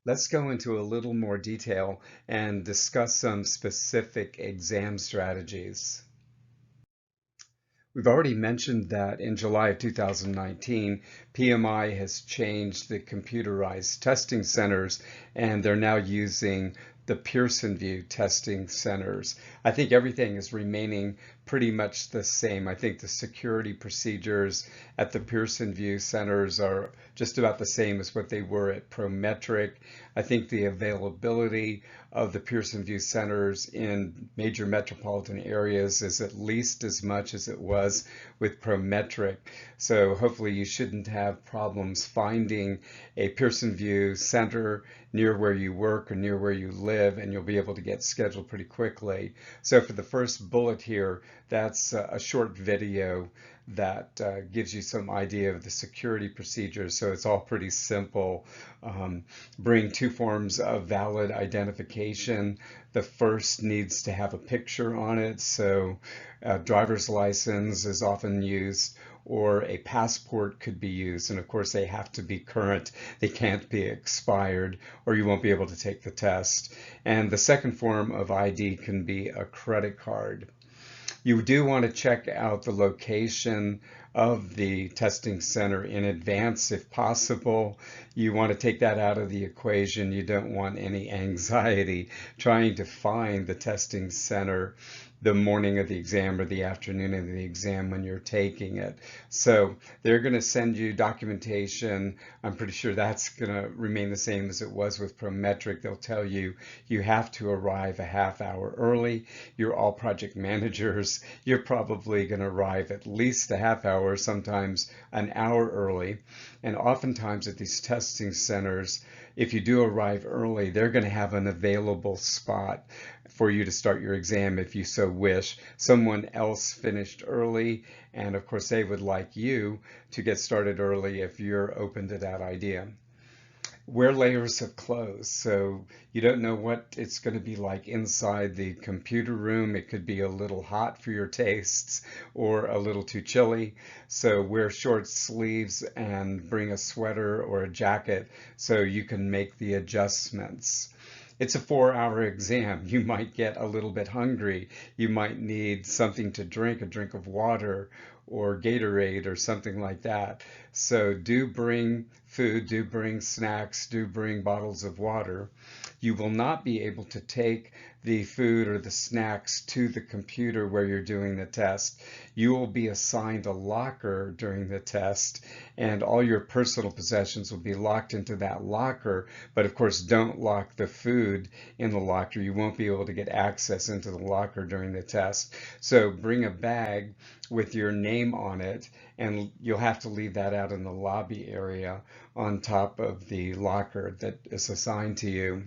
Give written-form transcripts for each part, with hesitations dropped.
Let's go into a little more detail and discuss some specific exam strategies. We've already mentioned that in July of 2019, PMI has changed the computerized testing centers, and they're now using the Pearson VUE testing centers. I think everything is remaining pretty much the same. I think the security procedures at the Pearson VUE centers are just about the same as what they were at Prometric. I think the availability of the Pearson VUE centers in major metropolitan areas is at least as much as it was with Prometric. So hopefully you shouldn't have problems finding a Pearson VUE center near where you work or near where you live, and you'll be able to get scheduled pretty quickly. So for the first bullet here, that's a short video that gives you some idea of the security procedures. So it's all pretty simple. Bring two forms of valid identification. The first needs to have a picture on it, so a driver's license is often used, or a passport could be used. And of course, they have to be current. They can't be expired, or you won't be able to take the test. And the second form of ID can be a credit card. You do want to check out the location of the testing center in advance if possible. You want to take that out of the equation. You don't want any anxiety trying to find the testing center the morning of the exam or the afternoon of the exam when you're taking it. So they're going to send you documentation. I'm pretty sure that's going to remain the same as it was with Prometric. They'll tell you you have to arrive a half hour early. You're all project managers. You're probably going to arrive at least a half hour, sometimes an hour early. And oftentimes at these testing centers, if you do arrive early, they're going to have an available spot for you to start your exam if you so wish. Someone else finished early, and of course they would like you to get started early if you're open to that idea. Wear layers of clothes, so you don't know what it's going to be like inside the computer room. It could be a little hot for your tastes or a little too chilly. So wear short sleeves and bring a sweater or a jacket so you can make the adjustments. It's a 4-hour exam. You might get a little bit hungry. You might need something to drink, a drink of water or Gatorade or something like that. So do bring food, do bring snacks, do bring bottles of water. You will not be able to take the food or the snacks to the computer where you're doing the test. You will be assigned a locker during the test, and all your personal possessions will be locked into that locker. But of course, don't lock the food in the locker. You won't be able to get access into the locker during the test. So bring a bag with your name on it, and you'll have to leave that out in the lobby area on top of the locker that is assigned to you.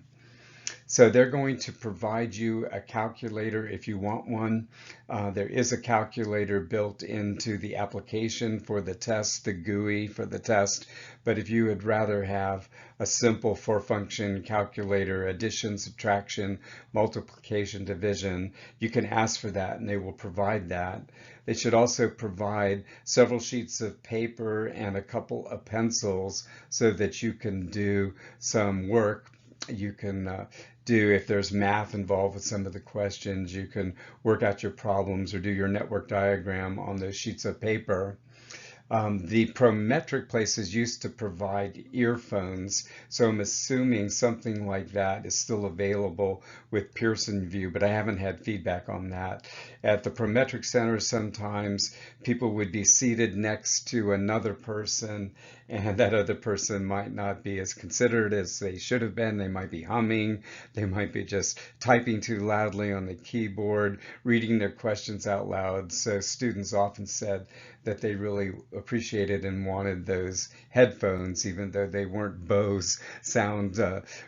So they're going to provide you a calculator if you want one. There is a calculator built into the application for the test, the GUI for the test. But if you would rather have a simple 4-function calculator, addition, subtraction, multiplication, division, you can ask for that and they will provide that. They should also provide several sheets of paper and a couple of pencils so that you can do some work. You can do, if there's math involved with some of the questions, you can work out your problems or do your network diagram on those sheets of paper. The Prometric places used to provide earphones, so I'm assuming something like that is still available with Pearson VUE, but I haven't had feedback on that. At the Prometric Center, sometimes people would be seated next to another person, and that other person might not be as considerate as they should have been. They might be humming, they might be just typing too loudly on the keyboard, reading their questions out loud. So students often said that they really appreciated and wanted those headphones, even though they weren't Bose sound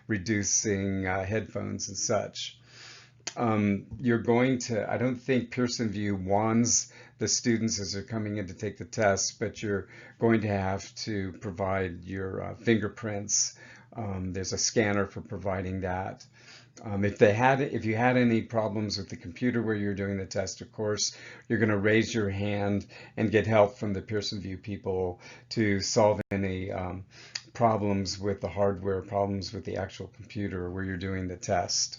reducing headphones and such. You're going to, I don't think Pearson VUE wands the students as they're coming in to take the test, but you're going to have to provide your fingerprints There's a scanner for providing that. If you had any problems with the computer where you're doing the test, of course, you're going to raise your hand and get help from the Pearson VUE people to solve any problems with the hardware, problems with the actual computer where you're doing the test.